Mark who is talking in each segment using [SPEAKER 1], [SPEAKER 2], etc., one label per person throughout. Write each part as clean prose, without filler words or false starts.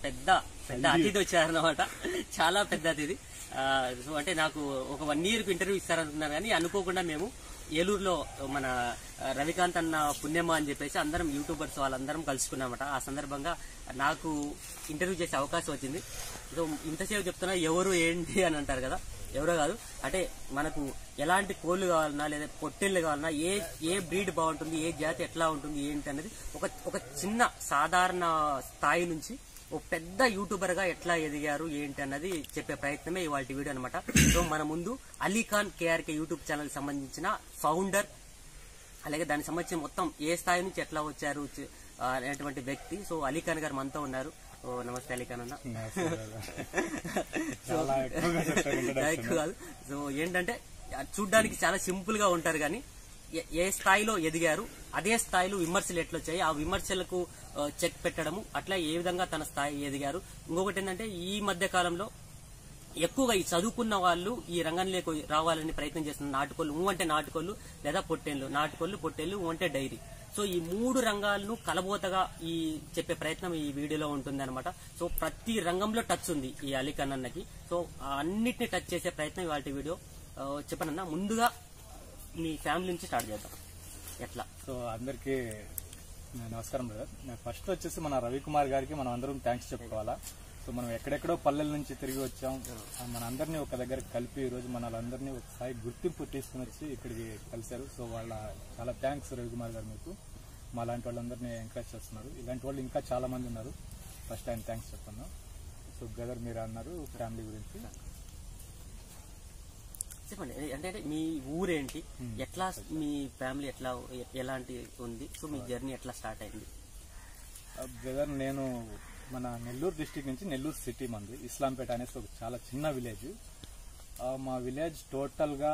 [SPEAKER 1] పెద్ద పెద్ద అతిథి వచ్చారనమాట. చాలా పెద్ద అతిథి. సో అంటే నాకు ఒక 1 year ఇంటర్వ్యూ ఇస్తారనుకున్నారు, కానీ అనుకోకుండా మేము ఏలూరులో మన రవికాంత్ అన్న పుణ్యమా అని చెప్పేసి అందరం యూట్యూబర్స్ వాళ్ళందరం కలుసుకున్నామట. ఆ సందర్భంగా నాకు ఇంటర్వ్యూ చేసే అవకాశం వచ్చింది. సో ఇంతసేపు చెప్తున్నా ఎవరు ఏంటి అని అంటారు కదా, ఎవరో కాదు. అంటే మనకు ఎలాంటి కోళ్లు కావాలన్నా లేదా పొట్టేళ్లు కావాలన్నా ఏ బ్రీడ్ బాగుంటుంది, ఏ జాతి ఎట్లా ఉంటుంది ఏంటి అనేది ఒక చిన్న సాధారణ స్థాయి నుంచి ఒక పెద్ద యూట్యూబర్ గా ఎట్లా ఎదిగారు ఏంటి అన్నది చెప్పే ప్రయత్నమే ఇవాళ వీడియో అనమాట. సో మన ముందు అలీఖాన్ కేఆర్కే యూట్యూబ్ ఛానల్ సంబంధించిన ఫౌండర్, అలాగే దానికి సంబంధించిన మొత్తం ఏ స్థాయి నుంచి ఎట్లా వచ్చారు అనేటువంటి వ్యక్తి. సో అలీఖాన్ గారు మనతో ఉన్నారు. నమస్తే అలీఖాన్ అన్న. సో ఏంటంటే చూడ్డానికి చాలా సింపుల్ గా ఉంటారు, కానీ ఏ స్థాయిలో ఎదిగారు, అదే స్థాయిలో విమర్శలు ఎట్లొచ్చాయి, ఆ విమర్శలకు చెక్ పెట్టడము, అట్లా ఏ విధంగా తన స్థాయి ఎదిగారు. ఇంకొకటి ఏంటంటే ఈ మధ్య కాలంలో ఎక్కువగా ఈ చదువుకున్న వాళ్ళు ఈ రంగంలోకి రావాలని ప్రయత్నం చేస్తున్నారు. నాటుకోళ్లు అంటే నాటుకోళ్లు లేదా పొట్టేళ్లు, నాటుకోళ్లు పొట్టేళ్లు అంటే డైరీ. సో ఈ 3 రంగాలను కలబోతగా ఈ చెప్పే ప్రయత్నం ఈ వీడియోలో ఉంటుంది అనమాట. సో ప్రతి రంగంలో టచ్ ఉంది ఈ అలీఖాన్ అన్నకి. సో అన్నిటిని టచ్ చేసే ప్రయత్నం ఇవాళ వీడియో. చెప్పనన్నా ముందుగా మీ ఫ్యామిలీ నుంచి స్టార్ట్ చేద్దాం. ఎట్లా?
[SPEAKER 2] సో అందరికీ నమస్కారం బ్రదర్. నేను ఫస్ట్ వచ్చేసి మన రవికుమార్ గారికి మనం అందరం థ్యాంక్స్ చెప్పుకోవాలా. సో మనం ఎక్కడెక్కడో పల్లెల నుంచి తిరిగి వచ్చాం, మన అందరినీ ఒక దగ్గర కలిపి ఈరోజు మనలందరినీ ఒకసారి గుర్తింపు తీసుకుని వచ్చి ఇక్కడికి కలిశారు. సో వాళ్ళ చాలా థ్యాంక్స్ రవికుమార్ గారు. మీకు మా లాంటి వాళ్ళందరినీ ఎంకరేజ్ చేస్తున్నారు. ఇలాంటి వాళ్ళు ఇంకా చాలా మంది ఉన్నారు. ఫస్ట్ ఆయన థ్యాంక్స్ చెప్తున్నా. సో బ్రదర్ మీరు అన్నారు ఫ్యామిలీ గురించి
[SPEAKER 1] చెప్పండి. అంటే మీ ఊరేంటి, ఎట్లా మీ ఫ్యామిలీ ఎలాంటి ఉంది, సో మీ జర్నీ ఎట్లా స్టార్ట్ అయింది?
[SPEAKER 2] బ్రదర్ నేను మన నెల్లూరు డిస్ట్రిక్ట్ నుంచి నెల్లూరు సిటీ మంది ఇస్లాంపేట అనేసి ఒక చాలా చిన్న విలేజ్. మా విలేజ్ టోటల్ గా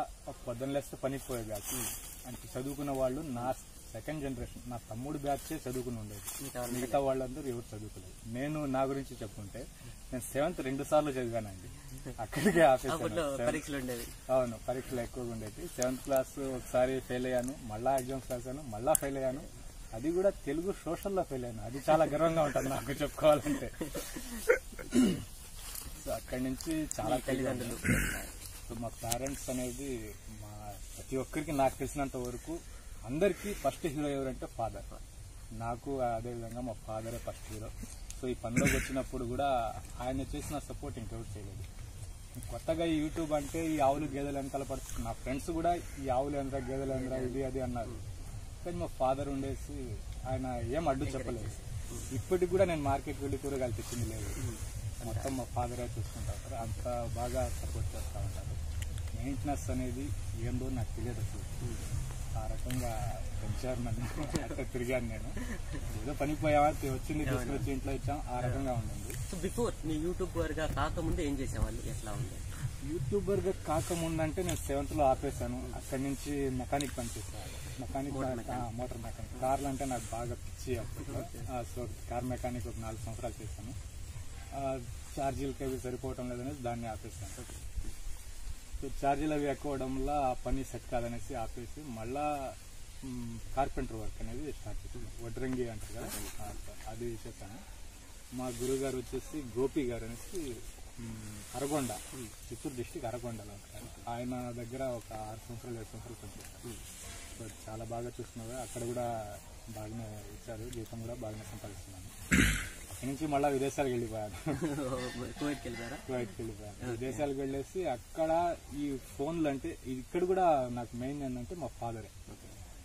[SPEAKER 2] పొద్దున్న లేస్తే పనికి పోయే బ్యాచ్. అంటే చదువుకున్న వాళ్ళు నా సెకండ్ జనరేషన్, నా తమ్ముడు బ్యాచ్ చదువుకుని ఉండేది. మిగతా వాళ్ళందరూ ఎవరు చదువుకోలేదు. నేను నా గురించి చెప్పుకుంటే నేను 7th 2 సార్లు చదివానండి. అక్కడికే ఆపేసాను. అవును, పరీక్షలు ఎక్కువగా ఉండేది. 7th క్లాస్ ఒకసారి ఫెయిల్ అయ్యాను, మళ్ళా ఎగ్జామ్స్ రాశాను, మళ్ళా ఫెయిల్ అయ్యాను. అది కూడా తెలుగు సోషల్లో ఫెయిల్ అయ్యాను. అది చాలా గర్వంగా ఉంటుంది నాకు చెప్పుకోవాలంటే. సో అక్కడి నుంచి చాలా తల్లిదండ్రులు, మా పేరెంట్స్ అనేది మా ప్రతి ఒక్కరికి నాకు తెలిసినంత వరకు అందరికీ ఫస్ట్ హీరో ఎవరంటే ఫాదర్. నాకు అదేవిధంగా మా ఫాదరే ఫస్ట్ హీరో. సో ఈ పనిలోకి వచ్చినప్పుడు కూడా ఆయన చేసిన సపోర్ట్ ఇంకెవరు చేయలేదు. కొత్తగా ఈ యూట్యూబ్ అంటే ఈ ఆవులు గేదెలు వెనకాల పడుతుంది. నా ఫ్రెండ్స్ కూడా ఈ ఆవులు ఎంత గేదెలు ఎంత ఇది అది అన్నారు. కానీ మా ఫాదర్ ఉండేసి ఆయన ఏం అడ్డు చెప్పలేదు. ఇప్పటికి కూడా నేను మార్కెట్కి వెళ్ళి కూరగాయలు తెచ్చింది లేదు. మొత్తం మా ఫాదరే చూసుకుంటా ఉంటారు. అంత బాగా సపోర్ట్ చేస్తూ ఉంటారు. మెయింటెనెన్స్ అనేది ఏందో నాకు తెలియదు అసలు. ఆ రకంగా పెంచారు నన్ను. అట్లా తిరిగాను నేను. ఏదో పనికి పోయావా వచ్చింది తీసుకొచ్చి ఇంట్లో ఇచ్చాం, ఆ రకంగా ఉండింది.
[SPEAKER 1] సో బిఫోర్ మీ యూట్యూబర్ గా కాకముందు ఏం చేసేవాళ్ళు, ఎట్లా ఉంది?
[SPEAKER 2] యూట్యూబర్ గా కాకముందంటే నేను 7th లో ఆపేశాను. అక్కడి నుంచి మెకానిక్ పని చేసేవాళ్ళు. Motor mechanic. కార్లు అంటే నాకు బాగా పిచ్చి అప్పుడు. సో కార్ మెకానిక్ ఒక 4 సంవత్సరాలు చేశాను. ఛార్జీలకి అవి సరిపోవటం లేదనేసి దాన్ని ఆపేశాను. సో ఛార్జీలు అవి ఎక్కువ అవడంలో ఆ పని సెట్ కాదనేసి ఆపేసి మళ్ళా కార్పెంటర్ వర్క్ అనేది స్టార్ట్ చేశాను. వడ్రంగి అంటారు కదా, అది చేశాను. మా గురువు గారు వచ్చేసి గోపి గారు అనేసి అరగొండ, చిత్తూరు డిస్టిక్ అరగొండలో ఉంటారు. ఆయన దగ్గర ఒక 6 సంవత్సరాలు 7 సంవత్సరాలు పనిచేశారు. సో చాలా బాగా చూస్తున్నారు. అక్కడ కూడా బాగానే ఇచ్చారు, జీతం కూడా బాగానే సంపాదిస్తున్నాను. అక్కడి నుంచి మళ్ళీ విదేశాలకు వెళ్ళిపోయాను. కువైట్కి వెళ్ళిపోయాను. విదేశాలకు వెళ్ళేసి అక్కడ ఈ ఫోన్లు అంటే ఇక్కడ కూడా నాకు మెయిన్ ఏంటంటే మా ఫాదరే.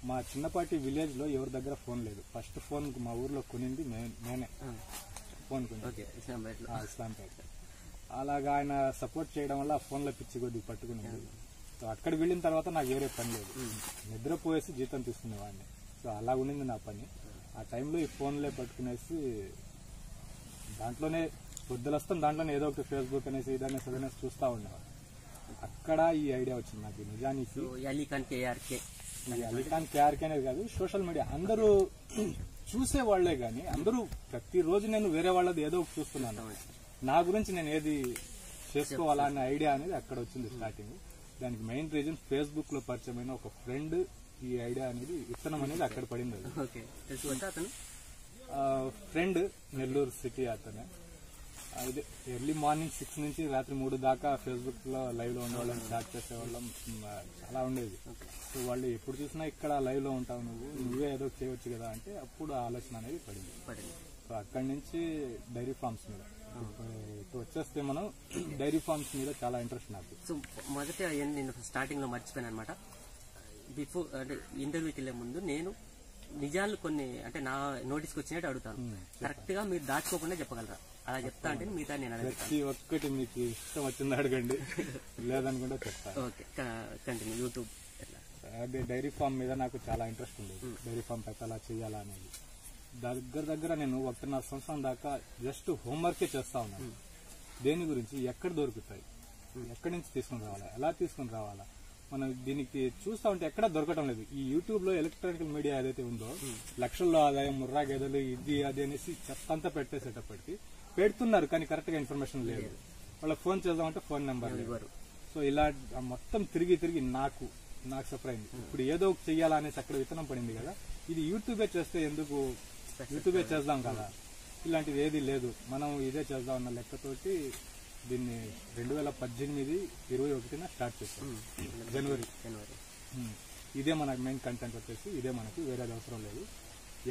[SPEAKER 2] మా చిన్నపాటి విలేజ్ లో ఎవరి దగ్గర ఫోన్ లేదు. ఫస్ట్ ఫోన్ మా ఊర్లో కొనింది నేనే. ఫోన్ కొనింది ఇస్లాంపేట. అలాగా ఆయన సపోర్ట్ చేయడం వల్ల ఆ ఫోన్లో పిచ్చి కొద్దిగా పట్టుకునేది. సో అక్కడ వెళ్ళిన తర్వాత నాకు వేరే పని లేదు, నిద్రపోయేసి జీతం తీసుకునేవాడిని. సో అలా ఉండింది నా పని. ఆ టైంలో ఈ ఫోన్లే పట్టుకునేసి దాంట్లోనే పొద్దులు వస్తాం, దాంట్లోనే ఏదో ఒకటి ఫేస్బుక్ అనేసి ఇదనేసి అదనేసి చూస్తూ ఉండేవాడు. అక్కడ ఈ ఐడియా వచ్చింది నాకు. నిజానికి
[SPEAKER 1] అలీఖాన్
[SPEAKER 2] కేఆర్కే అనేది కాదు, సోషల్ మీడియా అందరూ చూసేవాళ్లే గానీ అందరూ ప్రతిరోజు నేను వేరే వాళ్ళది ఏదో ఒకటి చూస్తున్నాను. నా గురించి నేను ఏది చేసుకోవాలా అనే ఐడియా అనేది అక్కడ వచ్చింది స్టార్టింగ్. దానికి మెయిన్ రీజన్ ఫేస్బుక్ లో పరిచయమైన ఒక ఫ్రెండ్ ఈ ఐడియా అనేది విత్తనం అనేది అక్కడ పడింది. ఫ్రెండ్ నెల్లూరు సిటీ అతనే. అదే ఎర్లీ మార్నింగ్ 6 నుంచి రాత్రి 3 దాకా ఫేస్బుక్ లో లైవ్ లో ఉండేవాళ్ళం, చాట్ చేసేవాళ్ళం, చాలా ఉండేది. సో వాళ్ళు ఎప్పుడు చూసినా ఇక్కడ లైవ్ లో ఉంటావు, నువ్వే ఏదో చేయవచ్చు కదా అంటే అప్పుడు ఆలోచన అనేది పడింది. సో అక్కడి నుంచి డైరీ ఫార్మ్స్ మీద ఇప్పుడు వచ్చేస్తే మనం డైరీ ఫార్మ్స్ మీద చాలా ఇంట్రెస్ట్ నాకు.
[SPEAKER 1] సో మొదట నేను స్టార్టింగ్ లో మర్చిపోయాను అనమాట. బిఫోర్ అంటే ఇంటర్వ్యూకి వెళ్లే ముందు నేను నిజాలు కొన్ని అంటే నా నోటీస్కి వచ్చినట్టు అడుగుతాను. కరెక్ట్ గా మీరు దాచుకోకుండా చెప్పగలరా? అలా చెప్తా అంటే మిగతా నేను
[SPEAKER 2] ప్రతి ఒక్కటి మీకు ఇష్టం వచ్చింది అడగండి, లేదనుకుంటే చెప్తాను.
[SPEAKER 1] Okay, continue. యూట్యూబ్
[SPEAKER 2] అదే డైరీ ఫార్మ్ మీద నాకు చాలా ఇంట్రెస్ట్ ఉండేది. డైరీ ఫార్మ్ పెట్టాలా చేయాలా అనేది దగ్గర నేను 1.5 సంవత్సరం దాకా జస్ట్ హోంవర్కే చేస్తా ఉన్నాను. దేని గురించి, ఎక్కడ దొరుకుతాయి, ఎక్కడి నుంచి తీసుకుని రావాలా, ఎలా తీసుకుని రావాలా, మనం దీనికి చూస్తా ఉంటే ఎక్కడ దొరకటం లేదు. ఈ యూట్యూబ్ లో ఎలక్ట్రానికల్ మీడియా ఏదైతే ఉందో లక్షల్లో ఆదాయం, ముర్రా గేదెలు, ఇది అది అనేసి చెత్తంతా పెట్టేసేటప్పటికి పెడుతున్నారు, కానీ కరెక్ట్ గా ఇన్ఫర్మేషన్ లేదు. వాళ్ళకి ఫోన్ చేద్దామంటే ఫోన్ నెంబర్ లేదు. సో ఇలా మొత్తం తిరిగి నాకు సఫర్ అయింది. ఇప్పుడు ఏదో ఒకటి చెయ్యాలా అనేసి అక్కడ విత్తనం పడింది కదా, ఇది యూట్యూబే చేస్తే ఎందుకు, యూట్యూబే చేద్దాం కదా, ఇలాంటిది ఏది లేదు, మనం ఇదే చేద్దాం అన్న లెక్కతోటి దీన్ని 2018-21 స్టార్ట్ చేస్తాం. జనవరి. ఇదే మన మెయిన్ కంటెంట్ వచ్చేసి ఇదే, మనకి వేరేది అవసరం లేదు.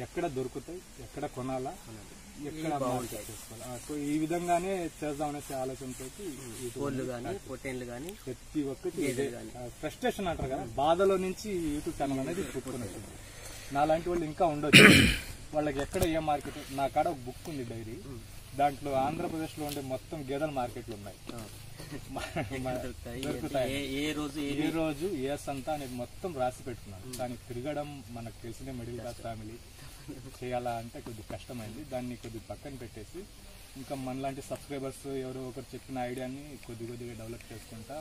[SPEAKER 2] ఎక్కడ దొరుకుతాయి, ఎక్కడ కొనాలా, ఎక్కడ మార్కెట్ చేసుకోవాలా, సో ఈ విధంగానే చేద్దాం అనేసి ఆలోచనతో ప్రతి ఒక్కటి ఫ్రస్ట్రేషన్ అంటారు కదా, బాధలో నుంచి యూట్యూబ్ ఛానల్ అనేది పుట్టుకున్నట్టు. నాలాంటి వాళ్ళు ఇంకా ఉండొచ్చు, వాళ్ళకి ఎక్కడ ఏ మార్కెట్. నా కాడ ఒక బుక్ ఉంది డైరీ, దాంట్లో ఆంధ్రప్రదేశ్ లో ఉండే మొత్తం గేదెల మార్కెట్లు ఉన్నాయి. దొరుకుతాయి, ఏ రోజు ఏ సంత అనేది మొత్తం రాసి పెట్టుకున్నాను. కానీ తిరగడం మనకు తెలిసిన మిడిల్ క్లాస్ ఫ్యామిలీ చేయాలా అంటే కొద్దిగా కష్టమైంది. దాన్ని కొద్దిగా పక్కన పెట్టేసి ఇంకా మనలాంటి సబ్స్క్రైబర్స్ ఎవరో ఒకరు చెప్పిన ఐడియాని కొద్దిగా డెవలప్ చేసుకుంటా.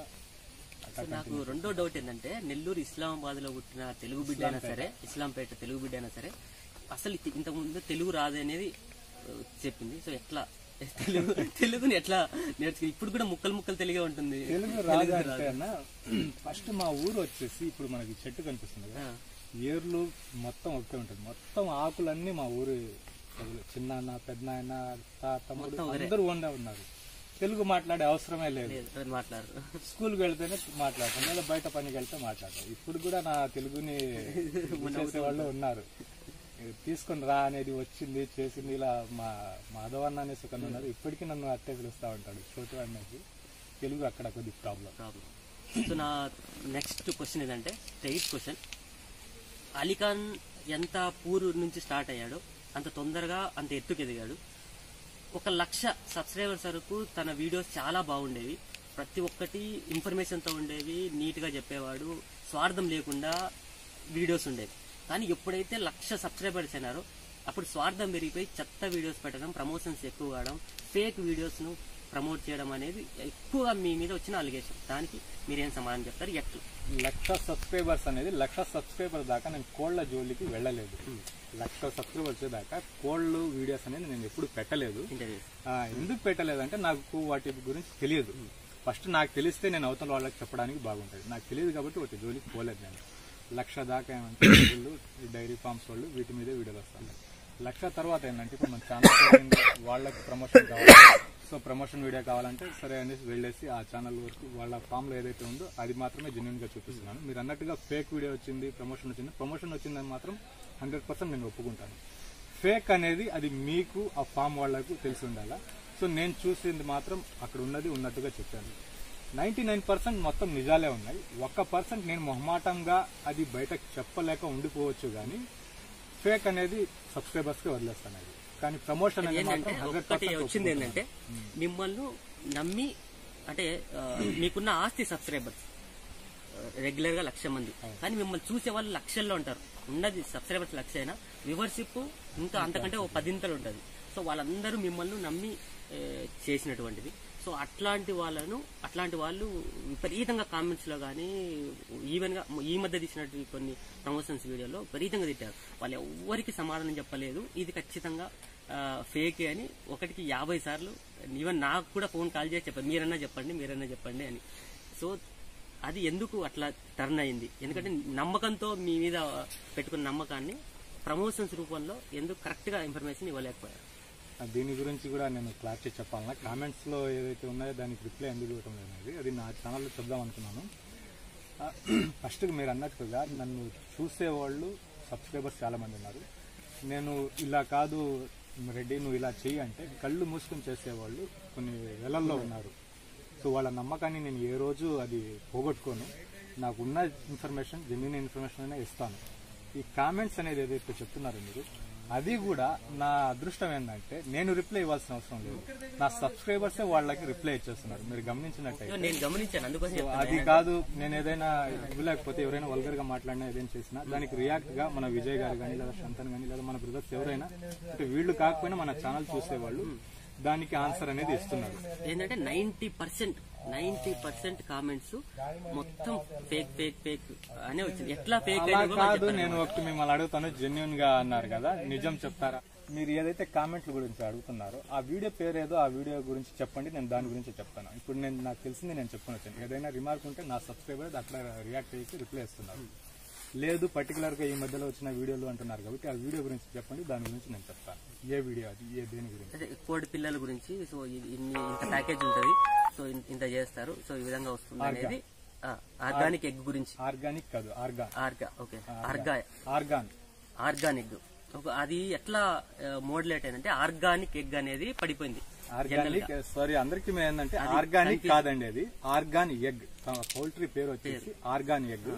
[SPEAKER 1] నాకు రెండో డౌట్ ఏంటంటే, నెల్లూరు ఇస్లామాబాద్ లో పుట్టిన తెలుగు బిడ్డ అయినా సరే, ఇస్లాంపేట తెలుగు బిడ్డ అయినా సరే, అసలు ఇంతకుముందు తెలుగు రాదు అనేది చెప్పింది. సో ఎట్లా తెలుగుని ఎట్లా నేర్చుకు, ఇప్పుడు కూడా ముక్కలు తెలుగే ఉంటుంది.
[SPEAKER 2] తెలుగు రాదు అంటే ఫస్ట్ మా ఊరు వచ్చేసి ఇప్పుడు మనకి చెట్టు కనిపిస్తుంది కదా, ఏర్లు మొత్తం ఒకే ఉంటుంది. మొత్తం ఆకులన్నీ మా ఊరు, చిన్న పెద్దనాయన తమ్ముడు అందరూ వండే ఉన్నారు. తెలుగు మాట్లాడే అవసరమే లేదు,
[SPEAKER 1] మాట్లాడరు.
[SPEAKER 2] స్కూల్కి వెళ్తేనే మాట్లాడతాం, లేదా బయట పనికి వెళ్తే మాట్లాడతాం. ఇప్పుడు కూడా నా తెలుగుని చేసే వాళ్ళు ఉన్నారు. తీసుకొని రా అనేది వచ్చింది, చేసింది. ఇలా మా మాధవన్న అనేసి ఒక ఉన్నారు, ఇప్పటికీ నన్ను అట్టే పిలుస్తా ఉంటాడు చోటు అనేసి. తెలుగు అక్కడ కొద్ది ప్రాబ్లం.
[SPEAKER 1] సో నా నెక్స్ట్ క్వశ్చన్ ఏంటంటే, స్ట్రైట్ క్వశ్చన్, అలీఖాన్ ఎంత పూర్ నుంచి స్టార్ట్ అయ్యాడో అంత తొందరగా అంత ఎత్తుకు ఎదిగాడు. 1,00,000 సబ్స్క్రైబర్స్ వరకు తన వీడియోస్ చాలా బాగుండేవి, ప్రతి ఒక్కటి ఇన్ఫర్మేషన్తో ఉండేవి, నీట్గా చెప్పేవాడు, స్వార్థం లేకుండా వీడియోస్ ఉండేవి. కానీ ఎప్పుడైతే 1,00,000 సబ్స్క్రైబర్స్ అయినారో అప్పుడు స్వార్థం పెరిగిపోయి చెత్త వీడియోస్ పెట్టడం, ప్రమోషన్స్ ఎక్కువ కావడం, ఫేక్ వీడియోస్ను ప్రమోట్ చేయడం అనేది ఎక్కువగా మీ మీద వచ్చిన అలిగేషన్. దానికి మీరేం సమాధానం చెప్తారు? ఎట్లు
[SPEAKER 2] 1,00,000 సబ్స్క్రైబర్స్ అనేది 1,00,000 సబ్స్క్రైబర్ దాకా నేను కోళ్ల జోలికి వెళ్ళలేదు. 1,00,000 సబ్స్క్రైబర్స్ దాకా కోళ్ళు వీడియోస్ అనేది నేను ఎప్పుడు పెట్టలేదు. ఎందుకు పెట్టలేదంటే నాకు వాటి గురించి తెలియదు. ఫస్ట్ నాకు తెలిస్తే నేను అవతల వాళ్ళకి చెప్పడానికి బాగుంటుంది. నాకు తెలియదు కాబట్టి వాటి జోలికి పోలేదు. నేను 1,00,000 దాకా ఏమంటే డైరీ ఫార్మ్స్ వాళ్ళు వీటి మీదే వీడియోలు వస్తాయి. 1,00,000 తర్వాత ఏంటంటే ఇప్పుడు మన ఛానల్ వాళ్ళకి ప్రమోషన్ కావాలి. సో ప్రమోషన్ వీడియో కావాలంటే సరే అనేసి వెళ్ళేసి ఆ ఛానల్ వరకు వాళ్ళ ఫామ్ లో ఏదైతే ఉందో అది మాత్రమే జెన్యున్ గా చూపిస్తున్నాను. మీరు అన్నట్టుగా ఫేక్ వీడియో వచ్చింది, ప్రమోషన్ వచ్చిందని మాత్రం 100% నేను ఒప్పుకుంటాను. ఫేక్ అనేది అది మీకు ఆ ఫామ్ వాళ్లకు తెలిసి ఉండాలా. సో నేను చూసింది మాత్రం అక్కడ ఉన్నది ఉన్నట్టుగా చెప్పాను. 99% మొత్తం నిజాలే ఉన్నాయి. 1% నేను మొహమాటంగా అది బయటకు చెప్పలేక ఉండిపోవచ్చు, కానీ ఫేక్ అనేది సబ్స్క్రైబర్స్ కి వదిలేస్తాను. అది కానీ ప్రమోషన్
[SPEAKER 1] ఒకటి వచ్చింది ఏంటంటే, మిమ్మల్ని నమ్మి అంటే మీకున్న ఆస్తి సబ్స్క్రైబర్స్ రెగ్యులర్ గా 1,00,000 మంది, కానీ మిమ్మల్ని చూసే వాళ్ళు లక్షల్లో ఉంటారు. ఉన్నది సబ్స్క్రైబర్స్ 1,00,000 అయినా వ్యూవర్షిప్ ఇంకా అంతకంటే 10 ఉంటుంది. సో వాళ్ళందరూ మిమ్మల్ని నమ్మి చేసినటువంటిది. సో అట్లాంటి వాళ్ళు విపరీతంగా కామెంట్స్ లో కానీ ఈవెన్ గా ఈ మధ్య తీసినట్టు కొన్ని ప్రమోషన్స్ వీడియోలో విపరీతంగా తిట్టారు. వాళ్ళు ఎవ్వరికి సమాధానం చెప్పలేదు, ఇది ఖచ్చితంగా ఫేక్ అని 1కి 50 సార్లు ఈవెన్ నాకు కూడా ఫోన్ కాల్ చేసి చెప్పారు, మీరన్నా చెప్పండి అని. సో అది ఎందుకు అట్లా టర్న్ అయింది? ఎందుకంటే నమ్మకంతో మీ మీద పెట్టుకున్న నమ్మకాన్ని ప్రమోషన్స్ రూపంలో ఎందుకు కరెక్ట్ గా ఇన్ఫర్మేషన్ ఇవ్వలేకపోయారు?
[SPEAKER 2] దీని గురించి కూడా నేను క్లారిటీ చెప్పాలన్నా, కామెంట్స్ లో ఏదైతే ఉన్నాయో దానికి రిప్లై ఎందుకు ఇవ్వటం లేదు, అది నా ఛానల్లో చెప్దాం అనుకున్నాను. ఫస్ట్ మీరు అన్నట్టుగా నన్ను చూసేవాళ్ళు సబ్స్క్రైబర్స్ చాలా మంది ఉన్నారు. నేను ఇలా కాదు రెడ్డి నువ్వు ఇలా చెయ్యి అంటే కళ్ళు మూసుకొని చేసేవాళ్ళు కొన్ని వేలల్లో ఉన్నారు. సో వాళ్ళ నమ్మకాన్ని నేను ఏ రోజు అది పోగొట్టుకోను. నాకున్న ఇన్ఫర్మేషన్ జెన్యూన్ ఇన్ఫర్మేషన్ అయినా ఇస్తాను. ఈ కామెంట్స్ అనేది ఏదైతే చెప్తున్నారో మీరు, అది కూడా నా అదృష్టం ఏంటంటే నేను రిప్లై ఇవ్వాల్సిన అవసరం లేదు. నా సబ్స్క్రైబర్సే వాళ్ళకి రిప్లై ఇచ్చేస్తున్నారు. మీరు గమనించినట్టయితే
[SPEAKER 1] నేను గమనించాను, అందుకోసం
[SPEAKER 2] అది కాదు నేను ఏదైనా ఇవ్వలేకపోతే ఎవరైనా వల్గర్ గా మాట్లాడినా ఏదైనా చేసినా దానికి రియాక్ట్ గా మన విజయ్ గారు కానీ లేదా శంతన్ కానీ లేదా మన బ్రదర్స్ ఎవరైనా అంటే వీళ్ళు కాకపోయినా మన ఛానల్ చూసేవాళ్ళు దానికి ఆన్సర్ అనేది ఇస్తున్నారు.
[SPEAKER 1] ఏంటంటే 90% కామెంట్స్ మొత్తం ఫేక్ ఫేక్ ఫేక్ అనే వచ్చింది. ఎట్లా ఫేక్
[SPEAKER 2] అలా కాదు, నేను ఒకటి మిమ్మల్ని అడుగుతాను, జెన్యున్ గా అన్నారు కదా, నిజం చెప్తారా? మీరు ఏదైతే కామెంట్ల గురించి అడుగుతున్నారో ఆ వీడియో పేరు ఏదో ఆ వీడియో గురించి చెప్పండి, నేను దాని గురించి చెప్తాను. ఇప్పుడు నేను నాకు తెలిసింది నేను చెప్పుకొని వచ్చాను. ఏదైనా రిమార్క్ ఉంటే నా సబ్స్క్రైబర్ అట్లా రియాక్ట్ చేసి రిప్లై ఇస్తున్నారు. లేదు పర్టికులర్ గా ఈ మధ్యలో వచ్చిన వీడియోలు అంటున్నారు కాబట్టి ఆ వీడియో గురించి చెప్పండి, దాని గురించి నేను చెప్తాను. ఏ వీడియో అది, ఏ దేని గురించి?
[SPEAKER 1] కోడి పిల్లల గురించి. సో ఇంత ప్యాకేజ్ ఉంటది, సో ఇంత చేస్తారు, సో ఈ విధంగా వస్తుంది అనేది. ఆర్గానిక్ ఎగ్ గురించి.
[SPEAKER 2] ఆర్గానిక్ కాదు,
[SPEAKER 1] ఆర్గానిక్. అది ఎట్లా మోడ్యులేట్ అయిందంటే ఆర్గానిక్ ఎగ్ అనేది పడిపోయింది.
[SPEAKER 2] ఆర్గానిక్ సారీ అందరికి ఏంటంటే ఆర్గానిక్ కాదండి, అది ఆర్గాన్ ఎగ్. పౌల్ట్రీ పేరు వచ్చేసి ఆర్గాన్ ఎగ్.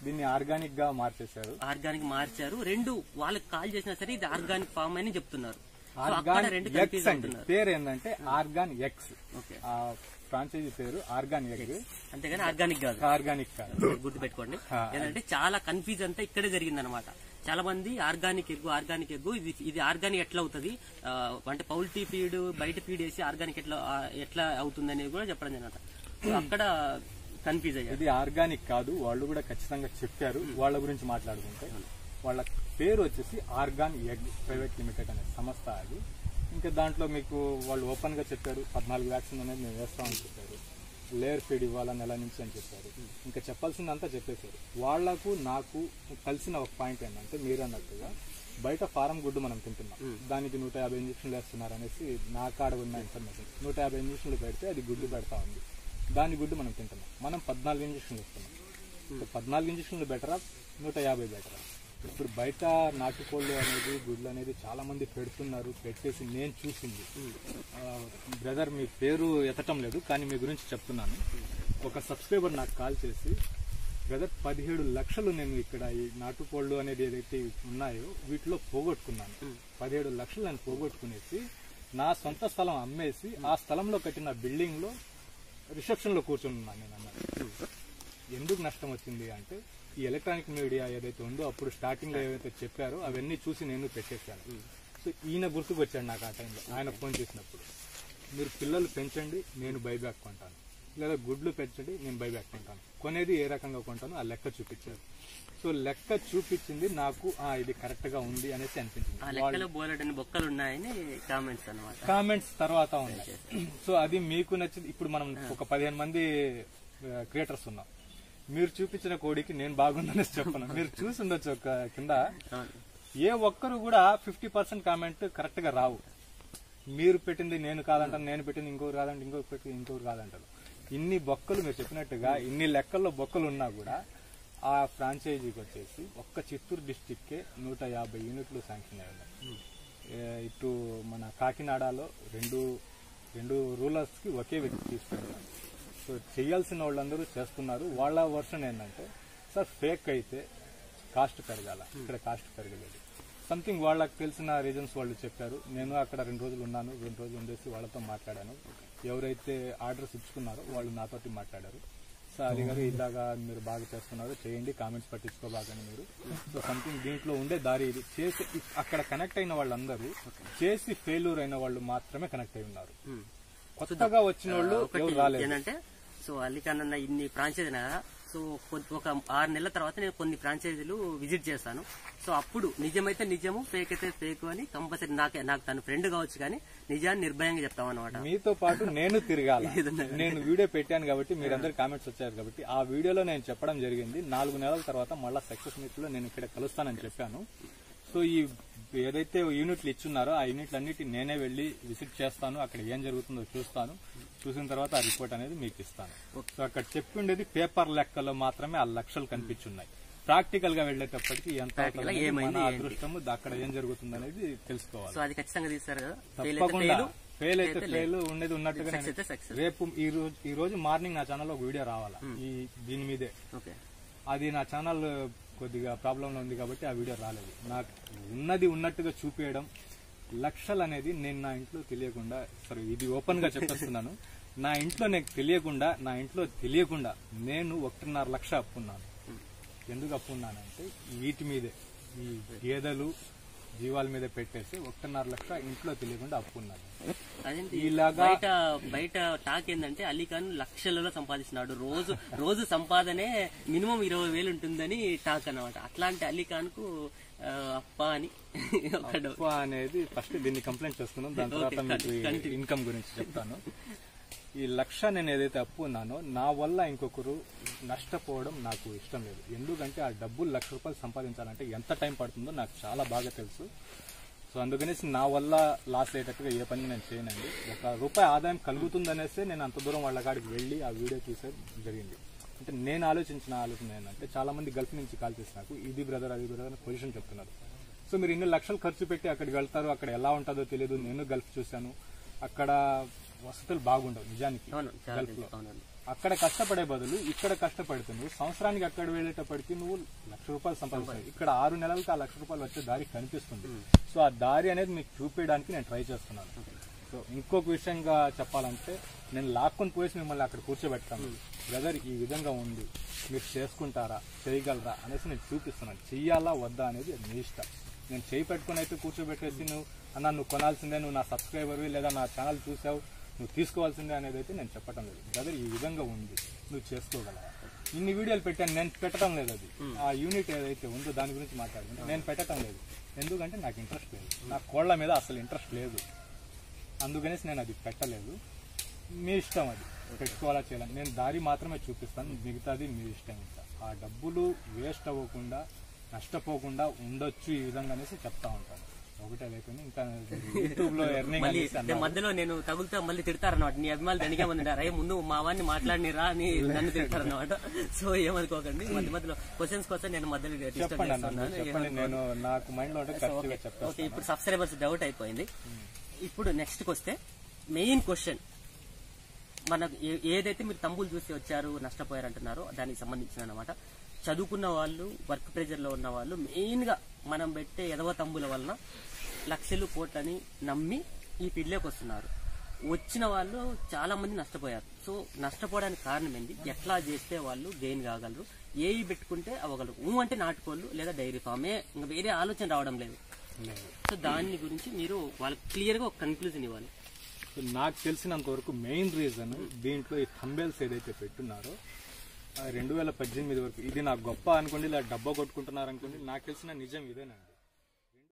[SPEAKER 2] దీన్ని ఆర్గానిక్ గా మార్చారు. రెండు వాళ్ళకి కాల్ చేసినా సరే ఇది ఆర్గానిక్ ఫామ్ అని చెప్తున్నారు. పేరు ఏంటంటే ఆర్గాన్ ఎక్స్, ఫ్రాంచైజీ పేరు ఆర్గాన్ ఎగ్,
[SPEAKER 1] అంతేగాని ఆర్గానిక్ కాదు. గుర్తు పెట్టుకోండి. ఏంటంటే చాలా కన్ఫ్యూజ్ అంతా ఇక్కడే జరిగింది అనమాట. చాలా మంది ఆర్గానిక్ ఎగ్ ఇది ఆర్గానిక్ ఎట్లా అవుతుంది అంటే పౌల్ట్రీ ఫీడ్ బయట ఫీడ్ వేసి ఆర్గానిక్ ఎట్లా అవుతుంది అనేది కూడా చెప్పడం జరిగింది. అక్కడ కన్ఫ్యూజ్ అయ్యారు.
[SPEAKER 2] ఇది ఆర్గానిక్ కాదు, వాళ్ళు కూడా ఖచ్చితంగా చెప్పారు. వాళ్ళ గురించి మాట్లాడుకుంటే వాళ్ళ పేరు వచ్చేసి ఆర్గాన్ ఎగ్ ప్రైవేట్ లిమిటెడ్ అనే సంస్థ అది. ఇంకా దాంట్లో మీకు వాళ్ళు ఓపెన్ గా చెప్పారు 14 వ్యాక్సిన్ అనేది మేము వేస్తామని చెప్పారు. లేయర్ ఫీడ్ ఇవ్వాలని నెల నుంచి అని చెప్పారు. ఇంకా చెప్పాల్సిందంతా చెప్పేశారు. వాళ్లకు నాకు కలిసిన ఒక పాయింట్ ఏంటంటే మీరు అన్నట్టుగా బయట ఫారం గుడ్డు మనం తింటున్నాం, దానికి 150 ఇంజక్షన్లు వేస్తున్నారు అనేసి నా కాడ ఉన్న ఇన్ఫర్మేషన్. 150 ఇంజక్షన్లు పెడితే అది గుడ్డు పెడతా ఉంది, దాని గుడ్డు మనం తింటున్నాం. మనం 14 ఇంజక్షన్లు ఇస్తున్నాం. 14 ఇంజక్షన్లు బెటరా 150 బెటరా? ఇప్పుడు బయట నాటుకోళ్ళు అనేది గుడ్లు అనేది చాలా మంది పెడుతున్నారు. పెట్టేసి నేను చూసింది బ్రదర్, మీ పేరు ఎత్తటం లేదు కానీ మీ గురించి చెప్తున్నాను. ఒక సబ్స్క్రైబర్ నాకు కాల్ చేసి బ్రదర్ 17 లక్షలు నేను ఇక్కడ ఈ నాటుకోళ్ళు అనేది ఏదైతే ఉన్నాయో వీటిలో పోగొట్టుకున్నాను. 17 లక్షలు నేను పోగొట్టుకునేసి నా సొంత స్థలం అమ్మేసి ఆ స్థలంలో కట్టిన బిల్డింగ్ లో రిసెప్షన్ లో కూర్చున్నాను. నేను అన్నాను ఎందుకు నష్టం వచ్చింది అంటే ఈ ఎలక్ట్రానిక్ మీడియా ఏదైతే ఉందో అప్పుడు స్టార్టింగ్ లో ఏవైతే చెప్పారో అవన్నీ చూసి నేను పెట్టేశాను. సో ఈయన గుర్తుకు వచ్చాడు నాకు ఆ టైంలో. ఆయన ఫోన్ చేసినప్పుడు మీరు పిల్లలు పెంచండి నేను బైబ్యాక్ కొంటాను, లేదా గుడ్లు పెంచండి నేను బైబ్యాక్ కొంటాను, కొనేది ఏ రకంగా కొంటాను ఆ లెక్క చూపించారు. సో లెక్క చూపించింది నాకు ఇది కరెక్ట్ గా ఉంది అనేసి అనిపించింది. కామెంట్స్ తర్వాత ఉన్నాయి. సో అది మీకు నచ్చింది. ఇప్పుడు మనం ఒక 15 మంది క్రియేటర్స్ ఉన్నాం. మీరు చూపించిన కోడికి నేను బాగుందనేసి చెప్పను. మీరు చూసి ఉండొచ్చు ఒక కింద ఏ ఒక్కరు కూడా 50% కామెంట్ కరెక్ట్ గా రావు. మీరు పెట్టింది నేను కాదంటాను, నేను పెట్టింది ఇంకొకరు కాదంటే ఇంకొకరు పెట్టింది ఇంకొకరు కాదంటారు. ఇన్ని బొక్కలు మీరు చెప్పినట్టుగా ఇన్ని లెక్కల్లో బొక్కలు ఉన్నా కూడా ఆ ఫ్రాంచైజీకి వచ్చేసి ఒక్క చిత్తూరు డిస్టిక్కే 150 యూనిట్లు శాంక్షన్ అయ్యాయి. ఇటు మన కాకినాడలో రెండు రూరల్స్ కి ఒకే వ్యక్తి తీసుకున్నారు. సో చేయాల్సిన వాళ్ళందరూ చేస్తున్నారు. వాళ్ళ వర్షన్ ఏంటంటే సార్ ఫేక్ అయితే కాస్ట్ పెరగాల, ఇక్కడ కాస్ట్ పెరగలేదు. సంథింగ్ వాళ్ళకి తెలిసిన రీజన్స్ వాళ్ళు చెప్పారు. నేను అక్కడ 2 రోజులు ఉన్నాను. 2 రోజులు ఉండేసి వాళ్ళతో మాట్లాడాను. ఎవరైతే ఆర్డర్స్ ఇచ్చుకున్నారో వాళ్ళు నాతోటి మాట్లాడారు. సార్ అది గారు ఇలాగా మీరు బాగా చేస్తున్నారు, చేయండి, కామెంట్స్ పట్టించుకోబాగని మీరు. సో సంథింగ్ దీంట్లో ఉండే దారి ఇది. చేసి అక్కడ కనెక్ట్ అయిన వాళ్ళందరూ చేసి ఫెయిల్యూర్ అయిన వాళ్ళు మాత్రమే కనెక్ట్ అయి ఉన్నారు. కొత్తగా వచ్చిన వాళ్ళు ఎవరు రాలేదు.
[SPEAKER 1] ఏంటంటే సో అలీఖాన్ అన్న ఇన్ని ఫ్రాంచైజీ, సో ఒక 6 నెలల తర్వాత నేను కొన్ని ఫ్రాంచైజీలు విజిట్ చేస్తాను. సో అప్పుడు నిజమైతే నిజము, ఫేక్ అయితే ఫేక్ అని కంపల్సరీ నాకు తన ఫ్రెండ్ కావచ్చు కానీ నిజాన్ని నిర్భయంగా చెప్తామన్నమాట.
[SPEAKER 2] మీతో పాటు నేను తిరగాలి. నేను వీడియో పెట్టాను కాబట్టి మీరందరూ కామెంట్స్ వచ్చారు కాబట్టి ఆ వీడియోలో నేను చెప్పడం జరిగింది. 4 నెలల తర్వాత మళ్ళా సక్సెస్ మీట్ లో నేను ఇక్కడ కలుస్తానని చెప్పాను. సో ఈ ఏదైతే యూనిట్లు ఇచ్చున్నారో ఆ యూనిట్లు అన్నిటి నేనే వెళ్లి విజిట్ చేస్తాను, అక్కడ ఏం జరుగుతుందో చూస్తాను, చూసిన తర్వాత ఆ రిపోర్ట్ అనేది మీకు ఇస్తాను. సో అక్కడ చెప్పిండేది పేపర్ లెక్కలో మాత్రమే ఆ లక్షలు కనిపించున్నాయి. ప్రాక్టికల్ గా వెళ్లేటప్పటికి ఎంత మన అదృష్టము అక్కడ ఏం జరుగుతుంది అనేది తెలుసుకోవాలి. తప్పకుండా ఫెయిల్ అయితే ఫెయిల్, ఉండేది ఉన్నట్టుగా. రేపు ఈ రోజు మార్నింగ్ నా ఛానల్ ఒక వీడియో రావాలా దీని మీదే. అది నా ఛానల్ కొద్దిగా ప్రాబ్లం లో ఉంది కాబట్టి ఆ వీడియో రాలేదు. నాకు ఉన్నది ఉన్నట్టుగా చూపించడం, లక్షలు అనేది నేను నా ఇంట్లో తెలియకుండా, సరే ఇది ఓపెన్ గా చెప్పేస్తున్నాను, నా ఇంట్లో నాకు తెలియకుండా, నా ఇంట్లో తెలియకుండా నేను 1.5 లక్ష అప్పున్నాను. ఎందుకు అప్పున్నానంటే వీటి మీదే, ఈ గేదెలు జీవాల మీద పెట్టేసి 1.5 లక్ష ఇంట్లో తెలియకుండా అప్పున్నాను.
[SPEAKER 1] ఇలాగా బయట టాక్ ఏంటంటే అలీఖాన్ లక్షలలో సంపాదిస్తున్నాడు, రోజు సంపాదనే మినిమం 20,000 ఉంటుందని టాక్ అన్నమాట. అట్లాంటి అలీఖాన్ కు అప్ప అని
[SPEAKER 2] అప్ప అనేది ఫస్ట్ దీన్ని కంప్లైంట్ చేస్తున్నాను, దాని తర్వాత మీకు ఇన్కమ్ గురించి చెప్తాను. ఈ లక్ష నేను ఏదైతే అప్పు ఉన్నానో నా వల్ల ఇంకొకరు నష్టపోవడం నాకు ఇష్టం లేదు. ఎందుకంటే ఆ డబ్బులు ₹1,00,000 సంపాదించాలంటే ఎంత టైం పడుతుందో నాకు చాలా బాగా తెలుసు. సో అందుకనేసి నా వల్ల లాస్ అయ్యేటట్టుగా ఏ పని నేను చేయనండి. ₹1 ఆదాయం కలుగుతుందనేసి నేను అంత దూరం వాళ్ళ కాడికి వెళ్ళి ఆ వీడియో చూసేది జరిగింది. అంటే నేను ఆలోచన ఏంటంటే చాలా మంది గల్ఫ్ నుంచి కాల్ చేసి నాకు ఇది బ్రదర్ అది బ్రదర్ అని పొజిషన్ చెప్తున్నారు. సో మీరు ఇన్ని లక్షలు ఖర్చు పెట్టి అక్కడికి వెళ్తారు, అక్కడ ఎలా ఉంటుందో తెలియదు. నేను గల్ఫ్ చూశాను, అక్కడ వసతులు బాగుండవు నిజానికి గల్ఫ్ లో. అక్కడ కష్టపడే బదులు ఇక్కడ కష్టపడుతున్నావు, సంవత్సరానికి అక్కడ వెళ్ళేటప్పటికి నువ్వు ₹1,00,000 సంపాదిస్తావు. ఇక్కడ 6 నెలలకు ఆ ₹1,00,000 వచ్చే దారి కనిపిస్తుంది. సో ఆ దారి అనేది మీకు చూపించడానికి నేను ట్రై చేస్తున్నాను. సో ఇంకొక విషయంగా చెప్పాలంటే నేను లాక్కొని పోయేసి మిమ్మల్ని అక్కడ కూర్చోబెడతాను, బ్రదర్ ఈ విధంగా ఉంది మీరు చేసుకుంటారా, చేయగలరా అనేసి నేను చూపిస్తున్నాను. చెయ్యాలా వద్దా అనేది మీ ఇష్టం. నేను చేయి పెట్టుకుని అయితే కూర్చోబెట్టేసి నువ్వు కొనాల్సిందే, నువ్వు నా సబ్స్క్రైబర్వి లేదా నా ఛానల్ చూసావు నువ్వు తీసుకోవాల్సిందే అనేది అయితే నేను చెప్పటం లేదు. బ్రదర్ ఈ విధంగా ఉంది నువ్వు చేసుకోగలవా. ఇన్ని వీడియోలు పెట్టాను, నేను పెట్టడం లేదు. అది ఆ యూనిట్ ఏదైతే ఉందో దాని గురించి మాట్లాడుకుంటే నేను పెట్టడం లేదు. ఎందుకంటే నాకు ఇంట్రెస్ట్ లేదు, నా కోళ్ల మీద అసలు ఇంట్రెస్ట్ లేదు. అందుకనేసి నేను అది పెట్టలేదు. మీ ఇష్టం, అది పెట్టుకోవాలా చేయాలని. నేను దారి మాత్రమే చూపిస్తాను, మిగతాది మీ ఇష్టం. ఇంకా ఆ డబ్బులు వేస్ట్ అవ్వకుండా నష్టపోకుండా ఉండొచ్చు ఈ విధంగా అనేసి చెప్తా ఉంటాను. ఒకటే లేకుండా ఇంకా యూట్యూబ్ లో
[SPEAKER 1] మధ్యలో నేను తగులుతా మళ్ళీ తిడతారన్నమాట. నీ అభిమానులు దానికే మంది అరే ముందు మా వాడిని మాట్లాడినిరా అని నన్ను తిడతారన్నమాట. సో ఏమనుకోకండి, మధ్యలో క్వశ్చన్స్ కోసం నేను మధ్యలో
[SPEAKER 2] నేను నాకు మైండ్ లో
[SPEAKER 1] ఓకే. ఇప్పుడు సబ్స్క్రైబర్స్ డౌట్ అయిపోయింది. ఇప్పుడు నెక్స్ట్ వస్తే మెయిన్ క్వశ్చన్, మనకు ఏదైతే మీరు తంబులు చూసి వచ్చారు నష్టపోయారు అంటున్నారో దానికి సంబంధించిన అన్నమాట. చదువుకున్న వాళ్ళు, వర్క్ ప్రెజర్ లో ఉన్న వాళ్ళు మెయిన్ గా మనం పెట్టే ఎదవ తంబుల వలన లక్షలు కోట్లని నమ్మి ఈ ఫీల్డ్లోకి వస్తున్నారు. వచ్చిన వాళ్ళు చాలా మంది నష్టపోయారు. సో నష్టపోవడానికి కారణం ఏంటి, ఎట్లా చేస్తే వాళ్ళు గెయిన్ కాగలరు, ఏవి పెట్టుకుంటే అవ్వగలరు. అంటే నాటుకోళ్ళు లేదా డైరీ ఫామే, ఇంకా వేరే ఆలోచన రావడం లేదు. సో దాని గురించి మీరు వాళ్ళకి క్లియర్ గా ఒక కన్క్లూజన్ ఇవ్వాలి.
[SPEAKER 2] నాకు తెలిసినంత వరకు మెయిన్ రీజన్ దీంట్లో ఈ థంబెల్స్ ఏదైతే పెట్టున్నారో 2018 వరకు ఇది నాకు గొప్ప అనుకోండి, ఇలా డబ్బా కొట్టుకుంటున్నారు అనుకోండి, నాకు తెలిసిన నిజం ఇదేనండి.